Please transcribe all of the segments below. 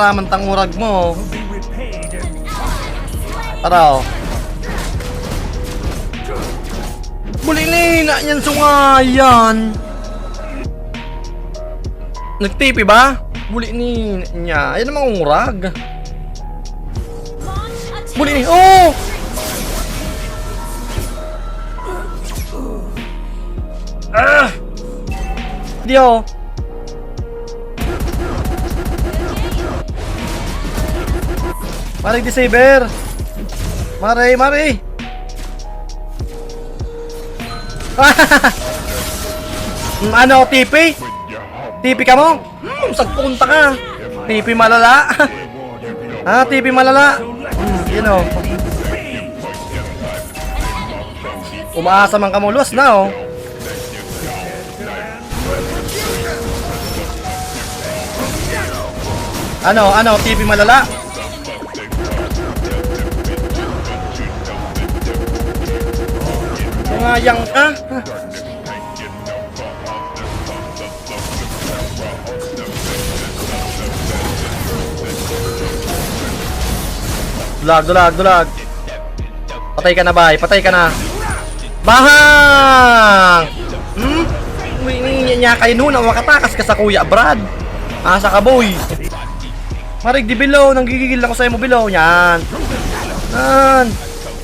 Ramantang murag mo. Tara. Muli ni na yan sungayan. Nagtipi ba? Muli ni niya. Ayan namang murag. Muli ni. Oh! Ah! Dio. Mari di saber. Mari. Ano, TP? TP ka mo? Sagpunta ka. TP malala. Ha, TP malala. You know. Umaasa man ka mo, luwas na oh. Ano, TP malala. Ngayang ka. Dulag. Patay ka na, bay. Patay ka na. Bahang! Niya kayo nun. Makatakas ka sa kuya, Brad. Asa ka, boy. Marig di below. Nanggigigil ako sa'yo mo below. Yan.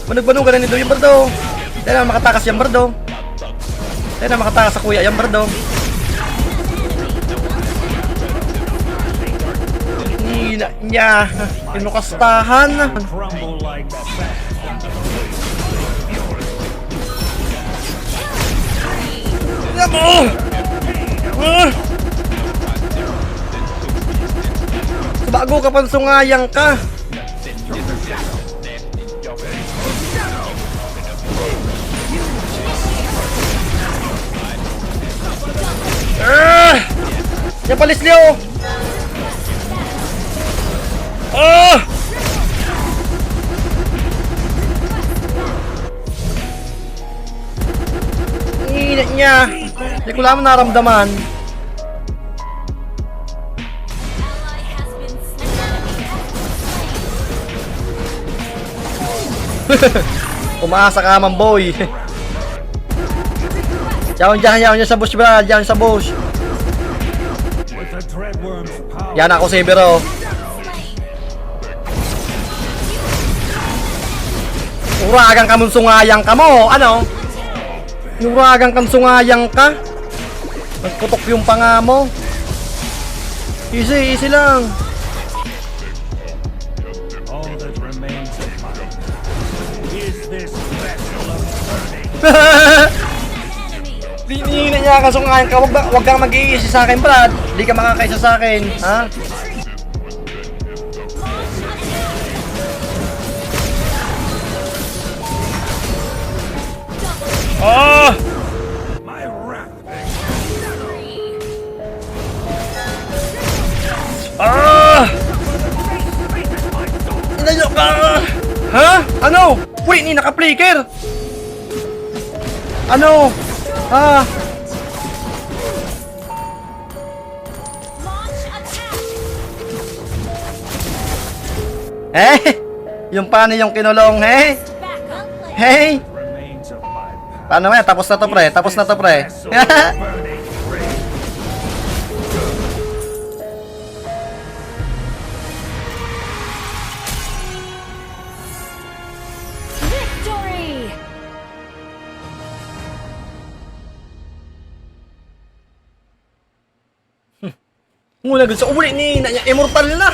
Manug-manug ka na nito yung bardo. Tayo na makatakas yung bardo. Tayo na makatakas sa kuya yung bardo. Niya. Pinukastahan. Bago ka pang sungayang ka. Yan palis Leo. Init niya. Hindi ko lang naramdaman. Umaasa ka man boy. Yaon dyan sa bush Brad. Yaon sa bush. Yan ako si Biro. Uragang ka mong sungayang ka mo. Ano? Uragang kang sungayang ka. Nagputok yung panga mo. Easy lang. Hindi niya ka sungayang ka. Wag kang mag-iisi sa akin, Brad. Hindi ka makakaisa sa akin. Ha? Oh! Inayo ka! Ha? Ano? Wait, ni naka-flicker! Ano? Yung paano yung kinulong, Hey! Paano yan? Tapos na to, pre. Victory! Mula gusto, uli ni, immortal na!